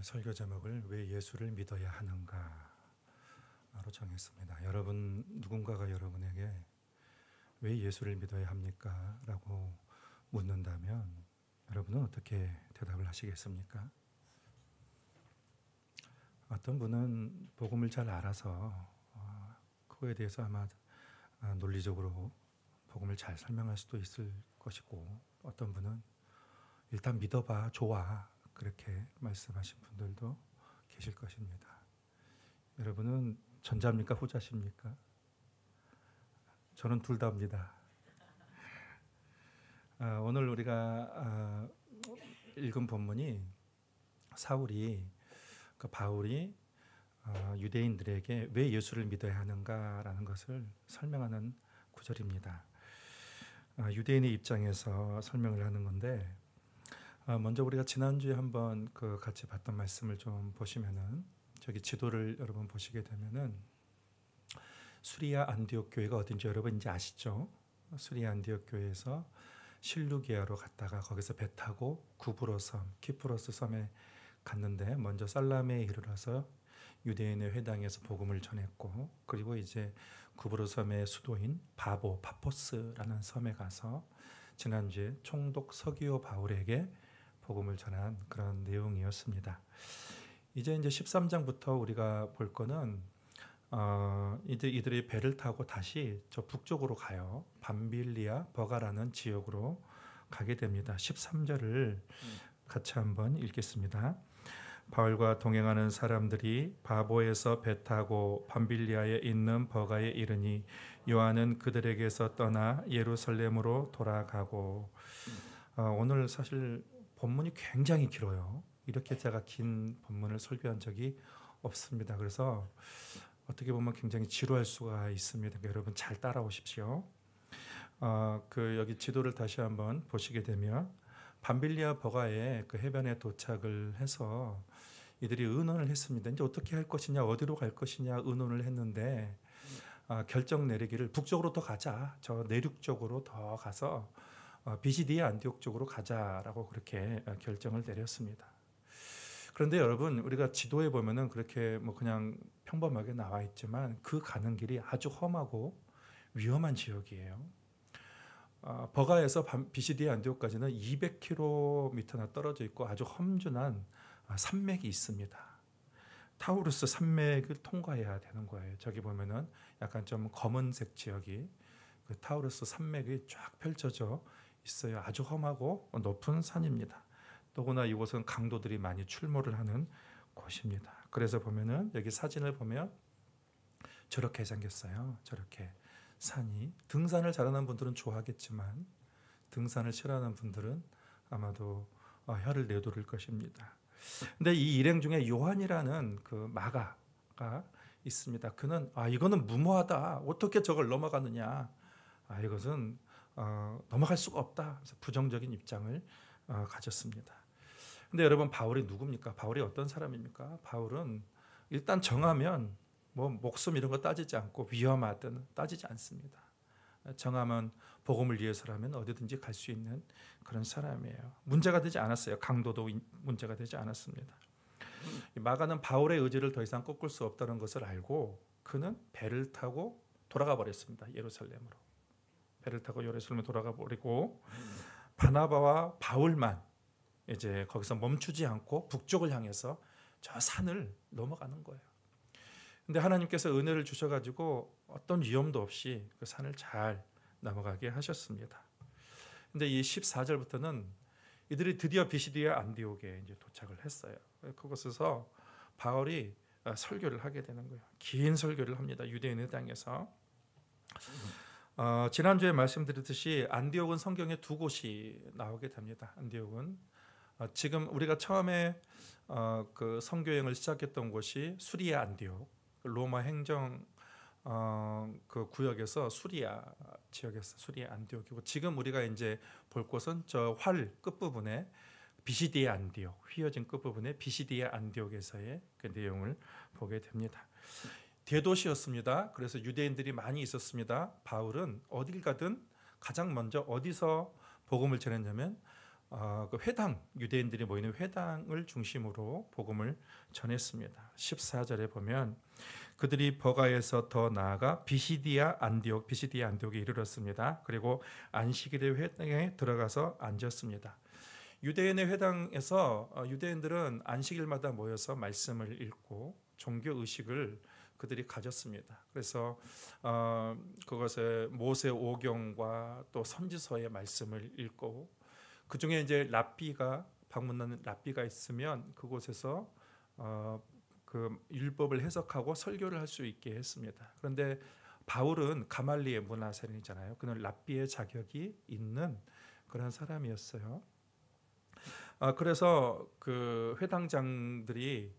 설교 제목을 왜 예수를 믿어야 하는가로 정했습니다. 여러분, 누군가가 여러분에게 왜 예수를 믿어야 합니까? 라고 묻는다면 여러분은 어떻게 대답을 하시겠습니까? 어떤 분은 복음을 잘 알아서 그거에 대해서 아마 논리적으로 복음을 잘 설명할 수도 있을 것이고, 어떤 분은 일단 믿어봐, 좋아, 그렇게 말씀하신 분들도 계실 것입니다. 여러분은 전자입니까? 후자십니까? 저는 둘 다입니다. 오늘 우리가 읽은 본문이 바울이 유대인들에게 왜 예수를 믿어야 하는가라는 것을 설명하는 구절입니다. 유대인의 입장에서 설명을 하는 건데, 먼저 우리가 지난주에 한번 같이 봤던 말씀을 좀 보시면은, 저기 지도를 여러분 보시게 되면은 수리아 안디옥 교회가 어딘지 여러분 이제 아시죠? 수리아 안디옥 교회에서 실루기아로 갔다가 거기서 배 타고 키프로스 섬에 갔는데, 먼저 살라메에 이르러서 유대인의 회당에서 복음을 전했고, 그리고 이제 구브로스 섬의 수도인 파포스라는 섬에 가서 지난주에 총독 서기오 바울에게 복음을 전한 그런 내용이었습니다. 이제 13장부터 우리가 볼 거는 이들이 배를 타고 다시 저 북쪽으로 가요. 밤빌리아 버가라는 지역으로 가게 됩니다. 13절을 같이 한번 읽겠습니다. 바울과 동행하는 사람들이 바보에서 배 타고 밤빌리아에 있는 버가에 이르니 요한은 그들에게서 떠나 예루살렘으로 돌아가고. 오늘 사실 본문이 굉장히 길어요. 이렇게 제가 긴 본문을 설교한 적이 없습니다. 그래서 어떻게 보면 굉장히 지루할 수가 있습니다. 여러분 잘 따라오십시오. 여기 지도를 다시 한번 보시게 되면 밤빌리아 버가의 그 해변에 도착을 해서 이들이 의논을 했습니다. 이제 어떻게 할 것이냐, 어디로 갈 것이냐 의논을 했는데, 결정 내리기를 북쪽으로 더 가자, 저 내륙 쪽으로 더 가서 비시디아 안디옥 쪽으로 가자라고 그렇게 결정을 내렸습니다. 그런데 여러분, 우리가 지도에 보면은 그렇게 그냥 평범하게 나와 있지만 그 가는 길이 아주 험하고 위험한 지역이에요. 버가에서 비시디아 안디옥까지는 200km나 떨어져 있고 아주 험준한 산맥이 있습니다. 타우루스 산맥을 통과해야 되는 거예요. 저기 보면은 약간 좀 검은색 지역이 그 타우루스 산맥이 쫙 펼쳐져 있어요. 아주 험하고 높은 산입니다. 더구나 이곳은 강도들이 많이 출몰을 하는 곳입니다. 그래서 보면은 여기 사진을 보면 저렇게 생겼어요. 저렇게 산이. 등산을 잘하는 분들은 좋아하겠지만 등산을 싫어하는 분들은 아마도 혀를 내두를 것입니다. 근데 이 일행 중에 요한이라는 그 마가가 있습니다. 그는 이거는 무모하다. 어떻게 저걸 넘어가느냐. 이것은 넘어갈 수가 없다. 그래서 부정적인 입장을 가졌습니다. 근데 여러분, 바울이 누굽니까? 바울이 어떤 사람입니까? 바울은 일단 정하면 목숨 이런 거 따지지 않고 위험하든 따지지 않습니다. 정하면 복음을 위해서라면 어디든지 갈 수 있는 그런 사람이에요. 문제가 되지 않았어요. 강도도 문제가 되지 않았습니다. 마가는 바울의 의지를 더 이상 꺾을 수 없다는 것을 알고 그는 배를 타고 돌아가 버렸습니다. 예루살렘으로. 배를 타고 예루살렘에 돌아가 버리고 바나바와 바울만 이제 거기서 멈추지 않고 북쪽을 향해서 저 산을 넘어가는 거예요. 근데 하나님께서 은혜를 주셔가지고 어떤 위험도 없이 그 산을 잘 넘어가게 하셨습니다. 근데 이 14절부터는 이들이 드디어 비시디아 안디옥에 이제 도착을 했어요. 그곳에서 바울이 설교를 하게 되는 거예요. 긴 설교를 합니다. 유대인의 땅에서. 지난주에 말씀드렸듯이 안디옥은 성경에 두 곳이 나오게 됩니다. 안디옥은 지금 우리가 처음에 그 선교행을 시작했던 곳이 수리아 안디옥, 로마 행정 그 구역에서 수리아 지역에서 수리아 안디옥이고, 지금 우리가 이제 볼 곳은 저 활 끝부분에 비시디아 안디옥, 휘어진 끝부분에 비시디아 안디옥에서의 그 내용을 보게 됩니다. 대도시였습니다. 그래서 유대인들이 많이 있었습니다. 바울은 어딜 가든 가장 먼저 어디서 복음을 전했냐면 그 회당, 유대인들이 모이는 회당을 중심으로 복음을 전했습니다. 14절에 보면 그들이 버가에서 더 나아가 비시디아 안디옥에 이르렀습니다. 그리고 안식일의 회당에 들어가서 앉았습니다. 유대인의 회당에서 유대인들은 안식일마다 모여서 말씀을 읽고 종교 의식을 그들이 가졌습니다. 그래서 그것에 모세 오경과 또 선지서의 말씀을 읽고 그 중에 이제 방문하는 랍비가 있으면 그곳에서 그 율법을 해석하고 설교를 할 수 있게 했습니다. 그런데 바울은 가말리엘 문화생이잖아요. 그는 랍비의 자격이 있는 그런 사람이었어요. 그래서 그 회당장들이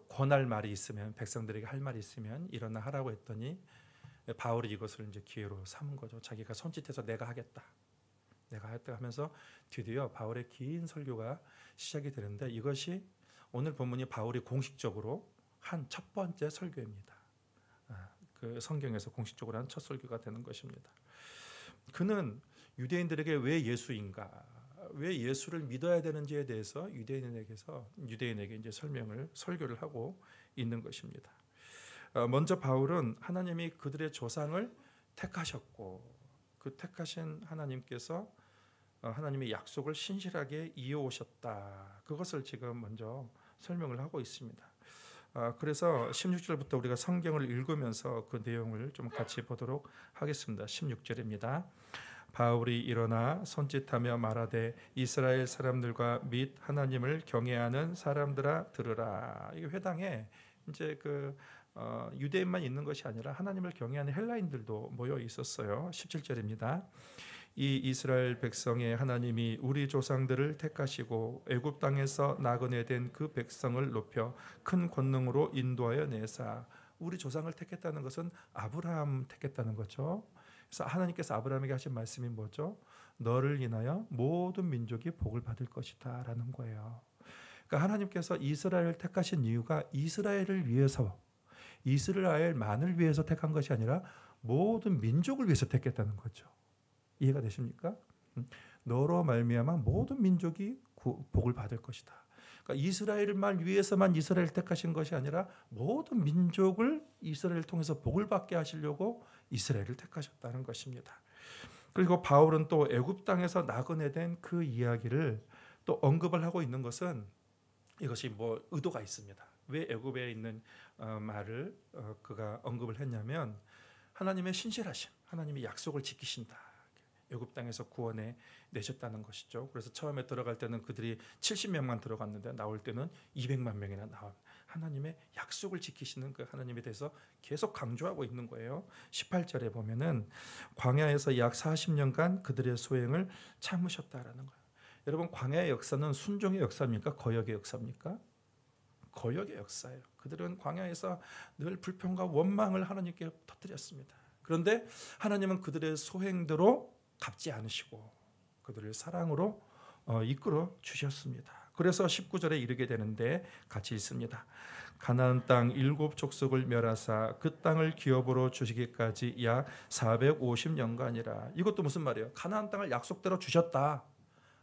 권할 말이 있으면, 백성들에게 할 말이 있으면 일어나 하라고 했더니 바울이 이것을 이제 기회로 삼은 거죠. 자기가 손짓해서 내가 하겠다 하면서 드디어 바울의 긴 설교가 시작이 되는데, 이것이 오늘 본문이 바울이 공식적으로 한 첫 번째 설교입니다. 그 성경에서 공식적으로 한 첫 설교가 되는 것입니다. 그는 유대인들에게 왜 예수인가, 왜 예수를 믿어야 되는지에 대해서 유대인에게 이제 설교를 하고 있는 것입니다. 먼저 바울은 하나님이 그들의 조상을 택하셨고, 그 택하신 하나님께서 하나님의 약속을 신실하게 이어오셨다. 그것을 지금 먼저 설명을 하고 있습니다. 그래서 16절부터 우리가 성경을 읽으면서 그 내용을 좀 같이 보도록 하겠습니다. 16절입니다. 바울이 일어나 손짓하며 말하되 이스라엘 사람들과 및 하나님을 경외하는 사람들아 들으라. 이 회당에 이제 유대인만 있는 것이 아니라 하나님을 경외하는 헬라인들도 모여 있었어요. 17절입니다. 이 이스라엘 백성의 하나님이 우리 조상들을 택하시고 애굽 땅에서 나그네 된 그 백성을 높여 큰 권능으로 인도하여 내사. 우리 조상을 택했다는 것은 아브라함 택했다는 거죠. 그래서 하나님께서 아브라함에게 하신 말씀이 뭐죠? 너를 인하여 모든 민족이 복을 받을 것이다 라는 거예요. 그러니까 하나님께서 이스라엘을 택하신 이유가 이스라엘을 위해서, 이스라엘만을 위해서 택한 것이 아니라 모든 민족을 위해서 택했다는 거죠. 이해가 되십니까? 너로 말미암아 모든 민족이 복을 받을 것이다. 그러니까 이스라엘만 위해서만 이스라엘을 택하신 것이 아니라 모든 민족을 이스라엘을 통해서 복을 받게 하시려고 이스라엘을 택하셨다는 것입니다. 그리고 바울은 또 애굽 땅에서 나그네 된 그 이야기를 또 언급을 하고 있는 것은, 이것이 뭐 의도가 있습니다. 왜 애굽에 있는 말을 그가 언급을 했냐면, 하나님의 신실하심, 하나님의 약속을 지키신다. 애굽 땅에서 구원해 내셨다는 것이죠. 그래서 처음에 들어갈 때는 그들이 70명만 들어갔는데 나올 때는 200만 명이나 나온 하나님의 약속을 지키시는 그 하나님에 대해서 계속 강조하고 있는 거예요. 18절에 보면은 광야에서 약 40년간 그들의 소행을 참으셨다라는 거예요. 여러분, 광야의 역사는 순종의 역사입니까? 거역의 역사입니까? 거역의 역사예요. 그들은 광야에서 늘 불평과 원망을 하나님께 터뜨렸습니다. 그런데 하나님은 그들의 소행대로 갚지 않으시고 그들을 사랑으로 이끌어 주셨습니다. 그래서 19절에 이르게 되는데 같이 읽습니다. 가나안 땅 7 족속을 멸하사 그 땅을 기업으로 주시기까지 약 450년간이라. 이것도 무슨 말이에요? 가나안 땅을 약속대로 주셨다.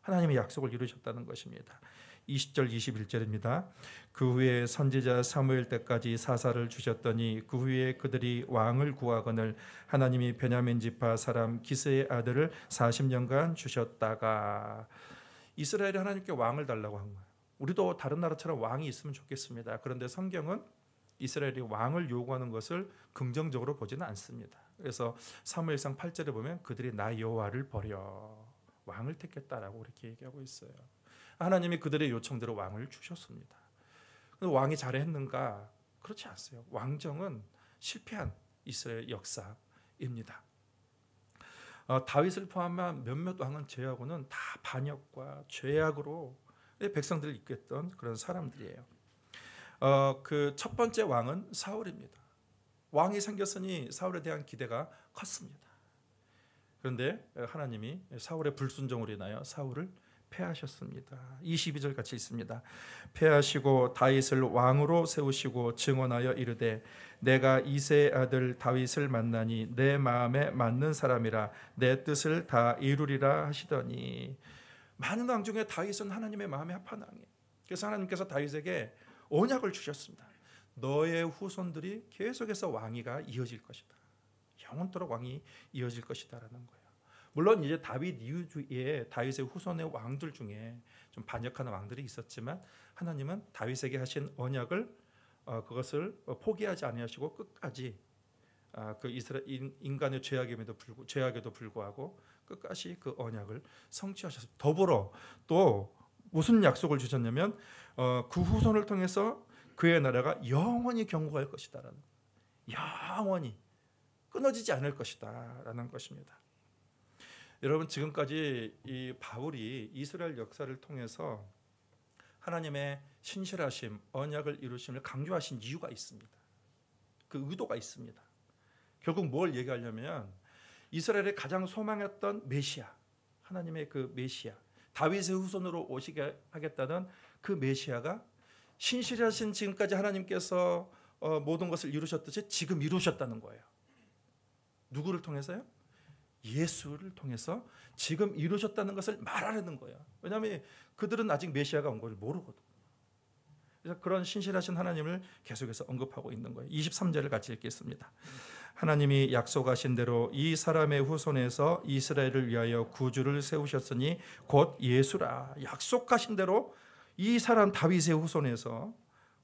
하나님의 약속을 이루셨다는 것입니다. 20절 21절입니다. 그 후에 선지자 사무엘 때까지 사사를 주셨더니 그 후에 그들이 왕을 구하거늘 하나님이 베냐민 지파 사람 기스의 아들을 40년간 주셨다가, 이스라엘이 하나님께 왕을 달라고 한 거예요. 우리도 다른 나라처럼 왕이 있으면 좋겠습니다. 그런데 성경은 이스라엘이 왕을 요구하는 것을 긍정적으로 보지는 않습니다. 그래서 사무엘상 8절에 보면 그들이 나 여호와를 버려 왕을 택했다라고 이렇게 얘기하고 있어요. 하나님이 그들의 요청대로 왕을 주셨습니다. 왕이 잘했는가? 그렇지 않습니다. 왕정은 실패한 이스라엘 역사입니다. 다윗을 포함한 몇몇 왕은 제하고는 다 반역과 죄악으로 백성들을 이끌었던 그런 사람들이에요. 그 첫 번째 왕은 사울입니다. 왕이 생겼으니 사울에 대한 기대가 컸습니다. 그런데 하나님이 사울의 불순종으로 인하여 사울을 패하셨습니다. 22절 같이 있습니다. 패하시고 다윗을 왕으로 세우시고 증언하여 이르되 내가 이새의 아들 다윗을 만나니 내 마음에 맞는 사람이라 내 뜻을 다 이루리라 하시더니, 많은 왕 중에 다윗은 하나님의 마음에 합한 왕이에요. 그래서 하나님께서 다윗에게 언약을 주셨습니다. 너의 후손들이 계속해서 왕위가 이어질 것이다. 영원토록 왕이 이어질 것이다라는 거예요. 물론 이제 다윗 이후에 다윗의 후손의 왕들 중에 좀 반역하는 왕들이 있었지만 하나님은 다윗에게 하신 언약을 그것을 포기하지 아니하시고 끝까지 그 이스라엘 인간의 죄악에도 불구하고 끝까지 그 언약을 성취하셨습니다. 더불어 또 무슨 약속을 주셨냐면 그 후손을 통해서 그의 나라가 영원히 경고할 것이다라는, 영원히 끊어지지 않을 것이다라는 것입니다. 여러분, 지금까지 이 바울이 이스라엘 역사를 통해서 하나님의 신실하심, 언약을 이루심을 강조하신 이유가 있습니다. 그 의도가 있습니다. 결국 뭘 얘기하려면 이스라엘의 가장 소망했던 메시아, 하나님의 그 메시아, 다윗의 후손으로 오시게 하겠다는 그 메시아가 신실하신 지금까지 하나님께서 모든 것을 이루셨듯이 지금 이루셨다는 거예요. 누구를 통해서요? 예수를 통해서 지금 이루셨다는 것을 말하려는 거예요. 왜냐하면 그들은 아직 메시아가 온 걸 모르거든. 그래서 그런 신실하신 하나님을 계속해서 언급하고 있는 거예요. 23절을 같이 읽겠습니다. 하나님이 약속하신 대로 이 사람의 후손에서 이스라엘을 위하여 구주를 세우셨으니 곧 예수라. 약속하신 대로 이 사람 다윗의 후손에서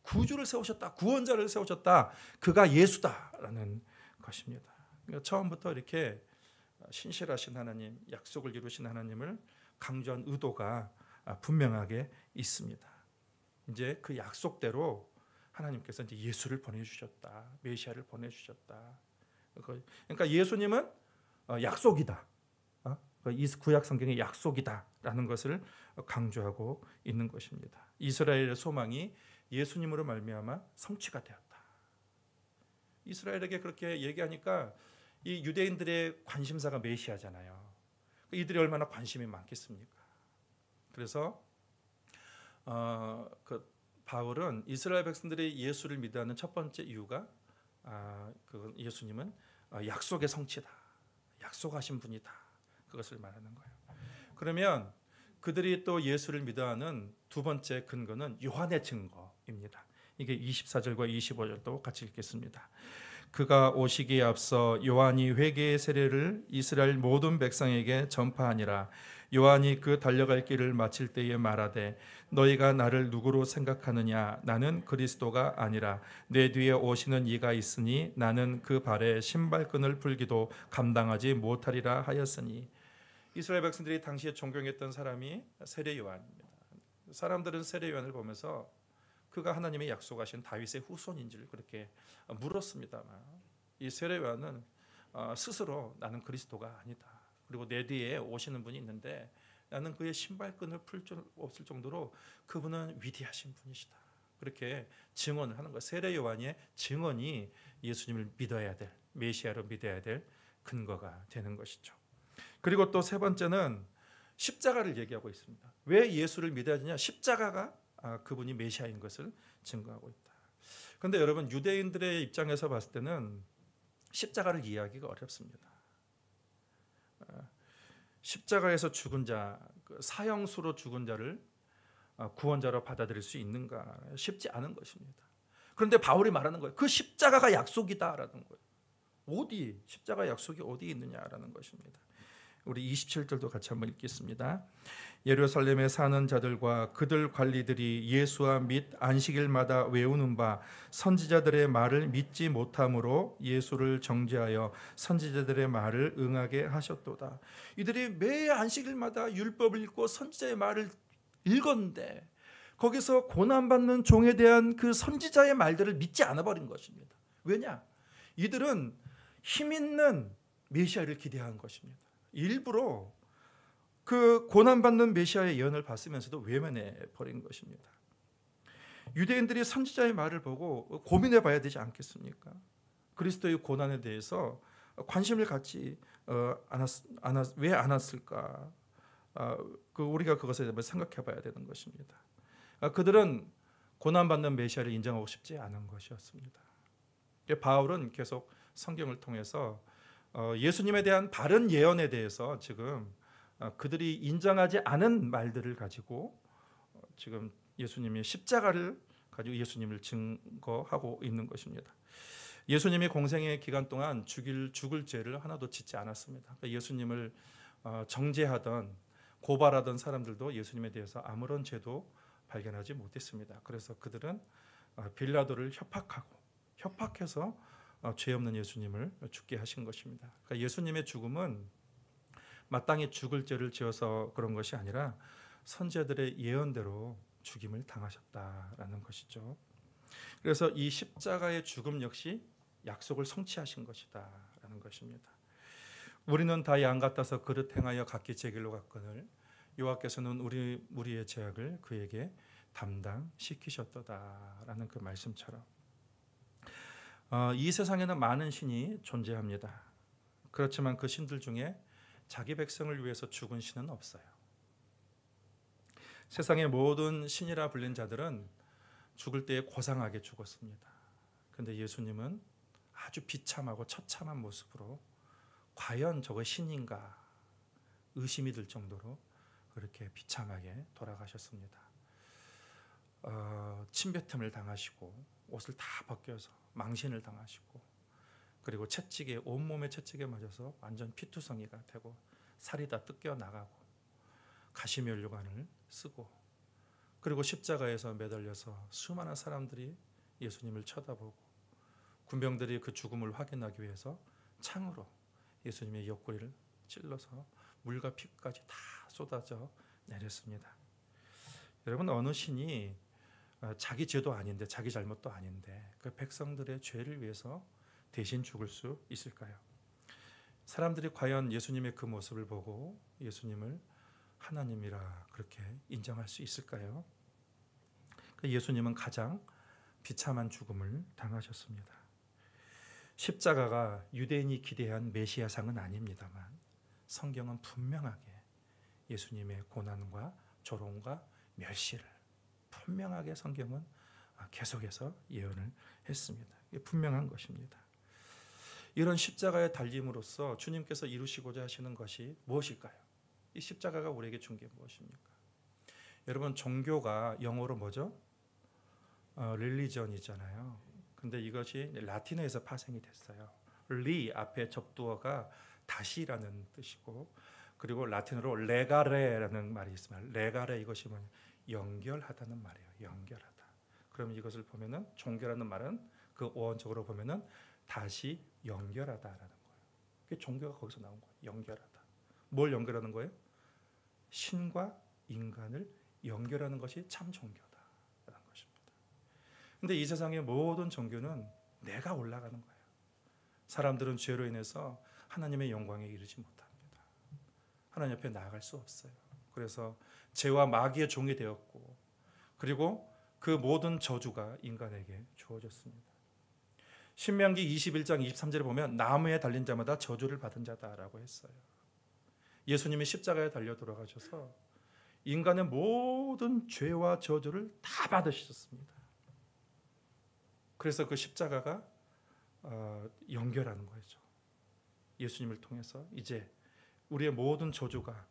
구주를 세우셨다. 구원자를 세우셨다. 그가 예수다라는 것입니다. 그러니까 처음부터 이렇게 신실하신 하나님, 약속을 이루신 하나님을 강조한 의도가 분명하게 있습니다. 이제 그 약속대로 하나님께서 이제 예수를 보내주셨다. 메시아를 보내주셨다. 그러니까 예수님은 약속이다. 이 구약 성경의 약속이다라는 것을 강조하고 있는 것입니다. 이스라엘의 소망이 예수님으로 말미암아 성취가 되었다. 이스라엘에게 그렇게 얘기하니까 이 유대인들의 관심사가 메시아잖아요. 이들이 얼마나 관심이 많겠습니까? 그래서 그 바울은 이스라엘 백성들이 예수를 믿어하는 첫 번째 이유가 그 예수님은 약속의 성취다. 약속하신 분이다. 그것을 말하는 거예요. 그러면 그들이 또 예수를 믿어하는 두 번째 근거는 요한의 증거입니다. 이게 24절과 25절도 같이 읽겠습니다. 그가 오시기에 앞서 요한이 회개의 세례를 이스라엘 모든 백성에게 전파하니라. 요한이 그 달려갈 길을 마칠 때에 말하되 너희가 나를 누구로 생각하느냐? 나는 그리스도가 아니라 내 뒤에 오시는 이가 있으니 나는 그 발에 신발끈을 풀기도 감당하지 못하리라 하였으니. 이스라엘 백성들이 당시에 존경했던 사람이 세례 요한입니다. 사람들은 세례 요한을 보면서 그가 하나님의 약속하신 다윗의 후손인지를 그렇게 물었습니다만 이 세례 요한은 스스로 나는 그리스도가 아니다. 그리고 내 뒤에 오시는 분이 있는데 나는 그의 신발끈을 풀 줄 없을 정도로 그분은 위대하신 분이시다. 그렇게 증언을 하는 거예요. 세례 요한의 증언이 예수님을 믿어야 될, 메시아로 믿어야 될 근거가 되는 것이죠. 그리고 또 세 번째는 십자가를 얘기하고 있습니다. 왜 예수를 믿어야 되냐? 십자가가 그분이 메시아인 것을 증거하고 있다. 그런데 여러분, 유대인들의 입장에서 봤을 때는 십자가를 이해하기가 어렵습니다. 십자가에서 죽은 자, 사형수로 죽은 자를 구원자로 받아들일 수 있는가? 쉽지 않은 것입니다. 그런데 바울이 말하는 거예요. 그 십자가가 약속이다라는 거예요. 어디? 십자가 약속이 어디 있느냐라는 것입니다. 우리 27절도 같이 한번 읽겠습니다. 예루살렘에 사는 자들과 그들 관리들이 예수와 및 안식일마다 외우는 바 선지자들의 말을 믿지 못함으로 예수를 정죄하여 선지자들의 말을 응하게 하셨도다. 이들이 매 안식일마다 율법을 읽고 선지자의 말을 읽었는데 거기서 고난받는 종에 대한 그 선지자의 말들을 믿지 않아 버린 것입니다. 왜냐? 이들은 힘 있는 메시아를 기대한 것입니다. 일부러 그 고난받는 메시아의 예언을 봤으면서도 외면해 버린 것입니다. 유대인들이 선지자의 말을 보고 고민해 봐야 되지 않겠습니까? 그리스도의 고난에 대해서 관심을 갖지 왜 안 왔을까? 우리가 그것에 대해 생각해 봐야 되는 것입니다. 그들은 고난받는 메시아를 인정하고 싶지 않은 것이었습니다. 바울은 계속 성경을 통해서 예수님에 대한 바른 예언에 대해서 지금 그들이 인정하지 않은 말들을 가지고 지금 예수님의 십자가를 가지고 예수님을 증거하고 있는 것입니다. 예수님이 공생의 기간 동안 죽을 죄를 하나도 짓지 않았습니다. 그러니까 예수님을 정죄하던 고발하던 사람들도 예수님에 대해서 아무런 죄도 발견하지 못했습니다. 그래서 그들은 빌라도를 협박해서 죄 없는 예수님을 죽게 하신 것입니다. 그러니까 예수님의 죽음은 마땅히 죽을 죄를 지어서 그런 것이 아니라 선지자들의 예언대로 죽임을 당하셨다라는 것이죠. 그래서 이 십자가의 죽음 역시 약속을 성취하신 것이다라는 것입니다. 우리는 다 양 같아서 그릇 행하여 각기 제 길로 갔거늘 여호와께서는 우리의 죄악을 그에게 담당시키셨도다라는 그 말씀처럼 이 세상에는 많은 신이 존재합니다. 그렇지만 그 신들 중에 자기 백성을 위해서 죽은 신은 없어요. 세상의 모든 신이라 불린 자들은 죽을 때에 고상하게 죽었습니다. 그런데 예수님은 아주 비참하고 처참한 모습으로 과연 저거 신인가 의심이 들 정도로 그렇게 비참하게 돌아가셨습니다. 침뱉음을 당하시고 옷을 다 벗겨서 망신을 당하시고 그리고 채찍에 온몸에 채찍에 맞아서 완전 피투성이가 되고 살이 다 뜯겨 나가고 가시면류관을 쓰고 그리고 십자가에서 매달려서 수많은 사람들이 예수님을 쳐다보고 군병들이 그 죽음을 확인하기 위해서 창으로 예수님의 옆구리를 찔러서 물과 피까지 다 쏟아져 내렸습니다. 여러분 어느 신이 자기 죄도 아닌데 자기 잘못도 아닌데 그 백성들의 죄를 위해서 대신 죽을 수 있을까요? 사람들이 과연 예수님의 그 모습을 보고 예수님을 하나님이라 그렇게 인정할 수 있을까요? 예수님은 가장 비참한 죽음을 당하셨습니다. 십자가가 유대인이 기대한 메시아상은 아닙니다만 성경은 분명하게 예수님의 고난과 조롱과 멸시를 분명하게 성경은 계속해서 예언을 했습니다. 이게 분명한 것입니다. 이런 십자가에 달림으로써 주님께서 이루시고자 하시는 것이 무엇일까요? 이 십자가가 우리에게 준 게 무엇입니까? 여러분 종교가 영어로 뭐죠? 릴리전이잖아요. 근데 이것이 라틴어에서 파생이 됐어요. 리 앞에 접두어가 다시라는 뜻이고 그리고 라틴어로 레가레라는 말이 있습니다. 레가레 이것이 뭐냐? 연결하다는 말이에요. 연결하다. 그럼 이것을 보면은 종교라는 말은 그 어원적으로 보면은 다시 연결하다라는 거예요. 그게 종교가 거기서 나온 거예요. 연결하다. 뭘 연결하는 거예요? 신과 인간을 연결하는 것이 참 종교다라는 것입니다. 근데 이 세상의 모든 종교는 내가 올라가는 거예요. 사람들은 죄로 인해서 하나님의 영광에 이르지 못합니다. 하나님 앞에 나아갈 수 없어요. 그래서 죄와 마귀의 종이 되었고 그리고 그 모든 저주가 인간에게 주어졌습니다. 신명기 21장 23절에 보면 나무에 달린 자마다 저주를 받은 자다라고 했어요. 예수님이 십자가에 달려 돌아가셔서 인간의 모든 죄와 저주를 다 받으셨습니다. 그래서 그 십자가가 연결하는 거죠. 예수님을 통해서 이제 우리의 모든 저주가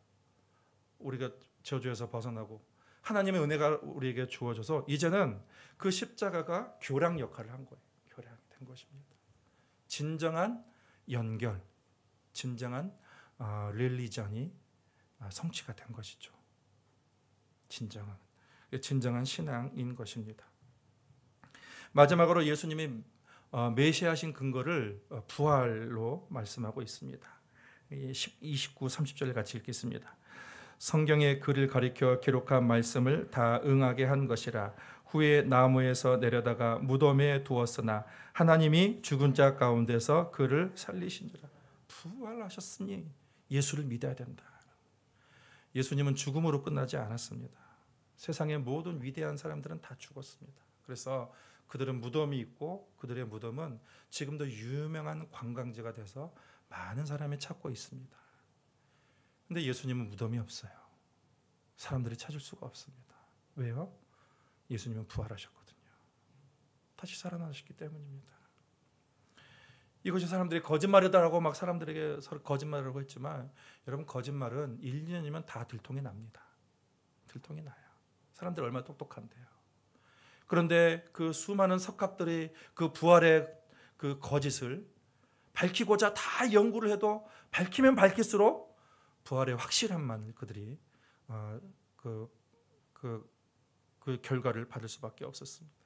우리가 저주에서 벗어나고 하나님의 은혜가 우리에게 주어져서 이제는 그 십자가가 교량 역할을 한 거예요. 교량이 된 것입니다. 진정한 연결, 진정한 릴리전이 성취가 된 것이죠. 진정한 신앙인 것입니다. 마지막으로 예수님이 메시아신 근거를 부활로 말씀하고 있습니다. 29, 30절 같이 읽겠습니다. 성경의 글을 가리켜 기록한 말씀을 다 응하게 한 것이라. 후에 나무에서 내려다가 무덤에 두었으나 하나님이 죽은 자 가운데서 그를 살리신지라. 부활하셨으니 예수를 믿어야 된다. 예수님은 죽음으로 끝나지 않았습니다. 세상의 모든 위대한 사람들은 다 죽었습니다. 그래서 그들은 무덤이 있고 그들의 무덤은 지금도 유명한 관광지가 돼서 많은 사람이 찾고 있습니다. 근데 예수님은 무덤이 없어요. 사람들이 찾을 수가 없습니다. 왜요? 예수님은 부활하셨거든요. 다시 살아나셨기 때문입니다. 이것이 사람들이 거짓말이다라고 막 사람들에게 서로 거짓말이라고 했지만 여러분 거짓말은 1, 2년이면 다 들통이 납니다. 들통이 나요. 사람들 얼마나 똑똑한데요. 그런데 그 수많은 석학들이 그 부활의 그 거짓을 밝히고자 다 연구를 해도 밝히면 밝힐수록 부활의 확실함만 그들이 그 결과를 받을 수밖에 없었습니다.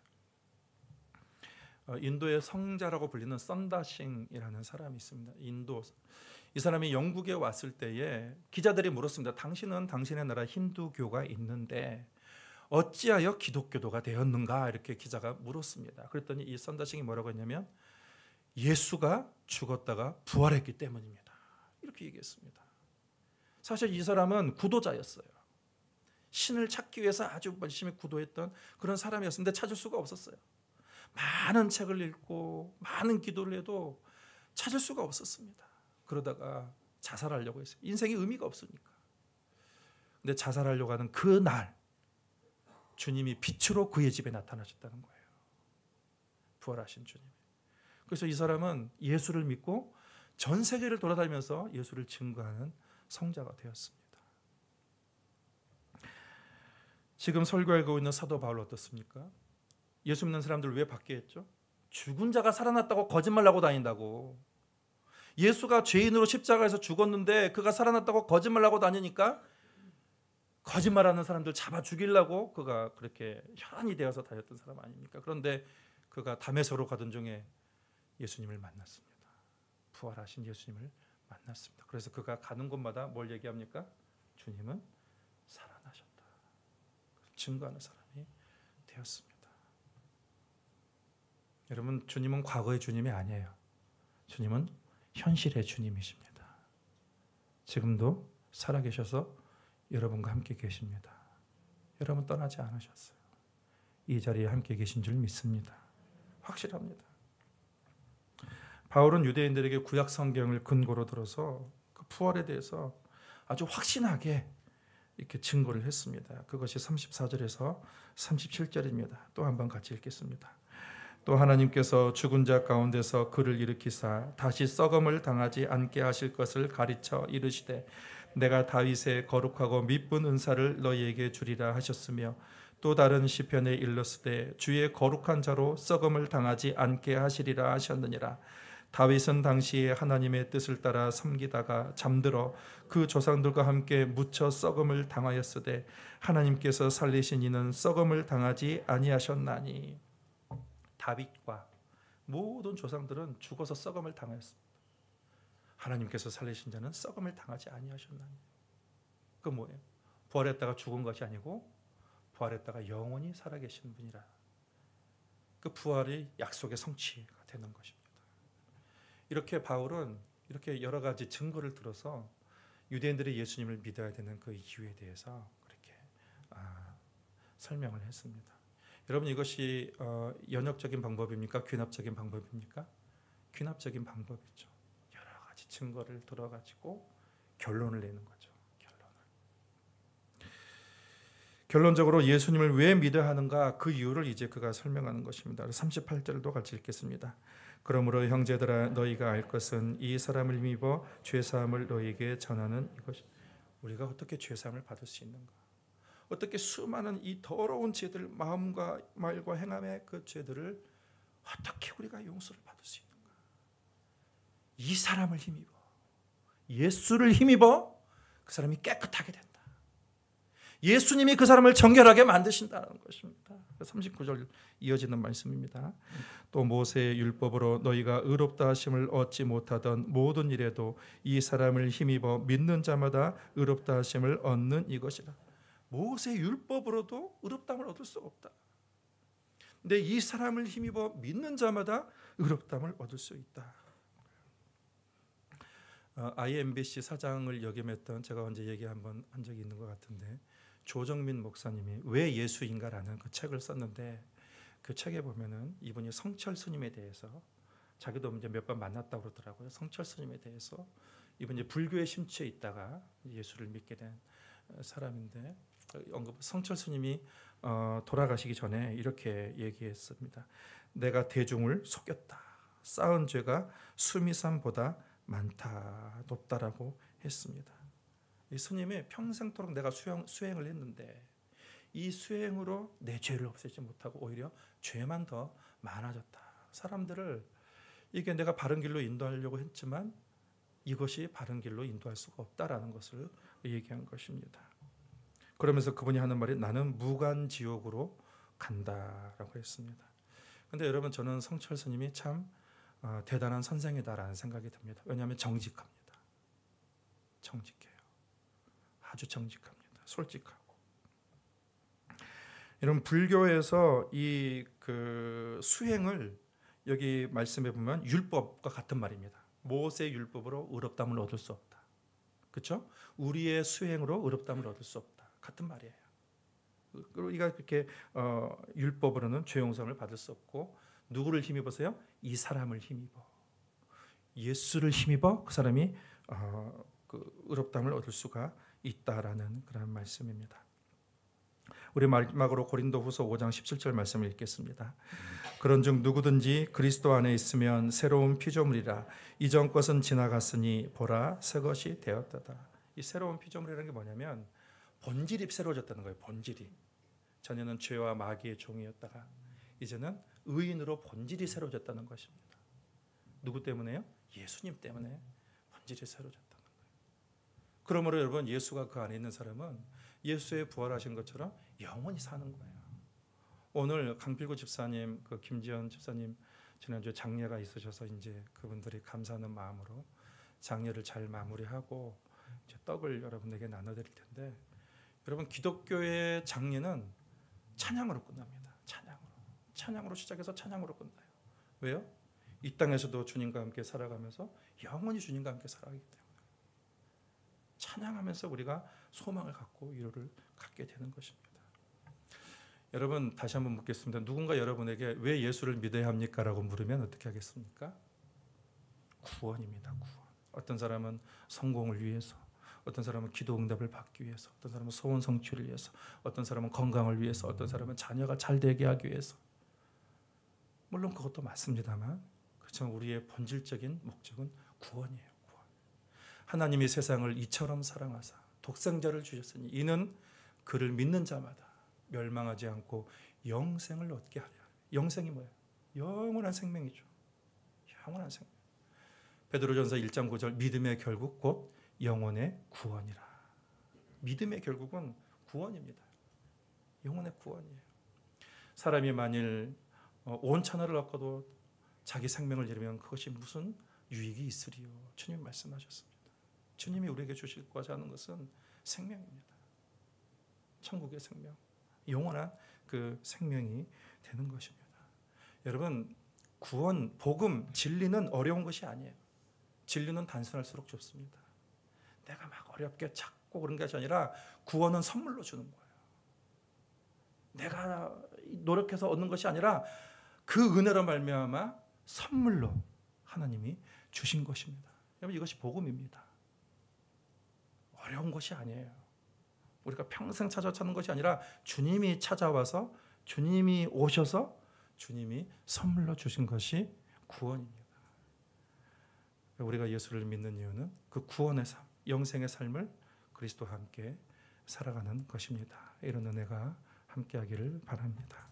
인도의 성자라고 불리는 썬다싱이라는 사람이 있습니다. 이 사람이 영국에 왔을 때에 기자들이 물었습니다. 당신은 당신의 나라 힌두교가 있는데 어찌하여 기독교도가 되었는가? 이렇게 기자가 물었습니다. 그랬더니 이 썬다싱이 뭐라고 했냐면 예수가 죽었다가 부활했기 때문입니다. 이렇게 얘기했습니다. 사실 이 사람은 구도자였어요. 신을 찾기 위해서 아주 열심히 구도했던 그런 사람이었는데 찾을 수가 없었어요. 많은 책을 읽고 많은 기도를 해도 찾을 수가 없었습니다. 그러다가 자살하려고 했어요. 인생에 의미가 없으니까. 근데 자살하려고 하는 그 날 주님이 빛으로 그의 집에 나타나셨다는 거예요. 부활하신 주님. 그래서 이 사람은 예수를 믿고 전 세계를 돌아다니면서 예수를 증거하는 성자가 되었습니다. 지금 설교하고 있는 사도 바울 어떻습니까? 예수 믿는 사람들 왜 밖에 했죠? 죽은 자가 살아났다고 거짓말하고 다닌다고. 예수가 죄인으로 십자가에서 죽었는데 그가 살아났다고 거짓말하고 다니니까 거짓말하는 사람들 잡아 죽이려고 그가 그렇게 혈안이 되어서 다녔던 사람 아닙니까? 그런데 그가 다메섹으로 가던 중에 예수님을 만났습니다. 부활하신 예수님을 만났습니다. 그래서 그가 가는 곳마다 뭘 얘기합니까? 주님은 살아나셨다. 증거하는 사람이 되었습니다. 여러분, 주님은 과거의 주님이 아니에요. 주님은 현실의 주님이십니다. 지금도 살아계셔서 여러분과 함께 계십니다. 여러분 떠나지 않으셨어요. 이 자리에 함께 계신 줄 믿습니다. 확실합니다. 바울은 유대인들에게 구약 성경을 근거로 들어서 그 부활에 대해서 아주 확신하게 이렇게 증거를 했습니다. 그것이 34절에서 37절입니다. 또 한번 같이 읽겠습니다. 또 하나님께서 죽은 자 가운데서 그를 일으키사 다시 썩음을 당하지 않게 하실 것을 가르쳐 이르시되 내가 다윗의 거룩하고 미쁜 은사를 너희에게 주리라 하셨으며 또 다른 시편에 일렀으되 주의 거룩한 자로 썩음을 당하지 않게 하시리라 하셨느니라. 다윗은 당시에 하나님의 뜻을 따라 섬기다가 잠들어 그 조상들과 함께 묻혀 썩음을 당하였으되 하나님께서 살리신 이는 썩음을 당하지 아니하셨나니. 다윗과 모든 조상들은 죽어서 썩음을 당하였습니다. 하나님께서 살리신 자는 썩음을 당하지 아니하셨나니. 그 뭐예요? 부활했다가 죽은 것이 아니고 부활했다가 영원히 살아계신 분이라. 그 부활이 약속의 성취가 되는 것입니다. 이렇게 바울은 이렇게 여러 가지 증거를 들어서 유대인들이 예수님을 믿어야 되는 그 이유에 대해서 그렇게 설명을 했습니다. 여러분, 이것이 연역적인 방법입니까? 귀납적인 방법입니까? 귀납적인 방법이죠. 여러 가지 증거를 들어가지고 결론을 내는 거죠. 결론적으로 예수님을 왜 믿어야 하는가, 그 이유를 이제 그가 설명하는 것입니다. 38절도 같이 읽겠습니다. 그러므로 형제들아 너희가 알 것은 이 사람을 믿어 죄사함을 너희에게 전하는 이것이. 우리가 어떻게 죄사함을 받을 수 있는가? 어떻게 수많은 이 더러운 죄들, 마음과 말과 행함의 그 죄들을 어떻게 우리가 용서를 받을 수 있는가? 이 사람을 힘입어, 예수를 힘입어 그 사람이 깨끗하게 된다. 예수님이 그 사람을 정결하게 만드신다는 것입니다. 39절 이어지는 말씀입니다. 또 모세의 율법으로 너희가 의롭다 하심을 얻지 못하던 모든 일에도 이 사람을 힘입어 믿는 자마다 의롭다 하심을 얻는 이것이라. 모세의 율법으로도 의롭다함을 얻을 수 없다. 근데 이 사람을 힘입어 믿는 자마다 의롭다함을 얻을 수 있다. IMBC 사장을 역임했던, 제가 언제 얘기 한번 한 적이 있는 것 같은데, 조정민 목사님이 왜 예수인가라는 그 책을 썼는데, 그 책에 보면은 이분이 성철 스님에 대해서, 자기도 이제 몇 번 만났다고 그러더라고요. 성철 스님에 대해서 이분이 불교에 심취해 있다가 예수를 믿게 된 사람인데, 성철 스님이 돌아가시기 전에 이렇게 얘기했습니다. 내가 대중을 속였다. 쌓은 죄가 수미산보다 많다, 높다라고 했습니다. 이 스님이 평생토록 내가 수행을 했는데 이 수행으로 내 죄를 없애지 못하고 오히려 죄만 더 많아졌다. 사람들을 이게 내가 바른 길로 인도하려고 했지만 이것이 바른 길로 인도할 수가 없다라는 것을 얘기한 것입니다. 그러면서 그분이 하는 말이 나는 무간지옥으로 간다라고 했습니다. 그런데 여러분, 저는 성철 스님이 참 대단한 선생이다라는 생각이 듭니다. 왜냐하면 정직합니다. 정직해요. 아주 정직합니다. 솔직하고. 여러분, 불교에서 이 수행을 여기 말씀해 보면 율법과 같은 말입니다. 모세 율법으로 의롭다함을 얻을 수 없다. 그렇죠? 우리의 수행으로 의롭다함을 얻을 수 없다. 같은 말이에요. 우리가 그렇게 율법으로는 죄 용서를 받을 수 없고 누구를 힘입어서요? 이 사람을 힘입어. 예수를 힘입어 그 사람이 의롭다함을 얻을 수가 있다라는 그런 말씀입니다. 우리 마지막으로 고린도후서 5장 17절 말씀을 읽겠습니다. 그런즉 누구든지 그리스도 안에 있으면 새로운 피조물이라 이전 것은 지나갔으니 보라 새 것이 되었도다. 이 새로운 피조물이라는 게 뭐냐면 본질이 새로워졌다는 거예요. 본질이. 전에는 죄와 마귀의 종이었다가 이제는 의인으로 본질이 새로워졌다는 것입니다. 누구 때문에요? 예수님 때문에 본질이 새로워졌다는 거예요. 그러므로 여러분, 예수가 그 안에 있는 사람은 예수의 부활하신 것처럼 영원히 사는 거예요. 오늘 강필구 집사님, 김지연 집사님 지난주에 장례가 있으셔서 이제 그분들이 감사하는 마음으로 장례를 잘 마무리하고 이제 떡을 여러분에게 나눠드릴 텐데, 여러분, 기독교의 장례는 찬양으로 끝납니다. 찬양으로 시작해서 찬양으로 끝나요. 왜요? 이 땅에서도 주님과 함께 살아가면서 영원히 주님과 함께 살아가기 때문에 찬양하면서 우리가 소망을 갖고 위로를 갖게 되는 것입니다. 여러분, 다시 한번 묻겠습니다. 누군가 여러분에게 왜 예수를 믿어야 합니까? 라고 물으면 어떻게 하겠습니까? 구원입니다. 구원. 어떤 사람은 성공을 위해서, 어떤 사람은 기도 응답을 받기 위해서, 어떤 사람은 소원 성취를 위해서, 어떤 사람은 건강을 위해서, 어떤 사람은 자녀가 잘 되게 하기 위해서. 물론 그것도 맞습니다만 그렇지만 우리의 본질적인 목적은 구원이에요. 구원. 하나님이 세상을 이처럼 사랑하사 독생자를 주셨으니 이는 그를 믿는 자마다 멸망하지 않고 영생을 얻게 하려. 영생이 뭐예요? 영원한 생명이죠. 영원한 생명. 베드로전서 1장 9절 믿음의 결국 곧 영혼의 구원이라. 믿음의 결국은 구원입니다. 영혼의 구원이에요. 사람이 만일 온 천하를 얻고도 자기 생명을 잃으면 그것이 무슨 유익이 있으리요. 주님 말씀하셨습니다. 주님이 우리에게 주실고자 하는 것은 생명입니다. 천국의 생명, 영원한 그 생명이 되는 것입니다. 여러분, 구원, 복음, 진리는 어려운 것이 아니에요. 진리는 단순할수록 좋습니다. 내가 막 어렵게 찾고 그런 것이 아니라 구원은 선물로 주는 거예요. 내가 노력해서 얻는 것이 아니라 그 은혜로 말미암아 선물로 하나님이 주신 것입니다. 여러분, 이것이 복음입니다. 어려운 것이 아니에요. 우리가 평생 찾는 것이 아니라 주님이 찾아와서 주님이 오셔서 주님이 선물로 주신 것이 구원입니다. 우리가 예수를 믿는 이유는 그 구원의 삶, 영생의 삶을 그리스도와 함께 살아가는 것입니다. 이런 은혜가 함께하기를 바랍니다.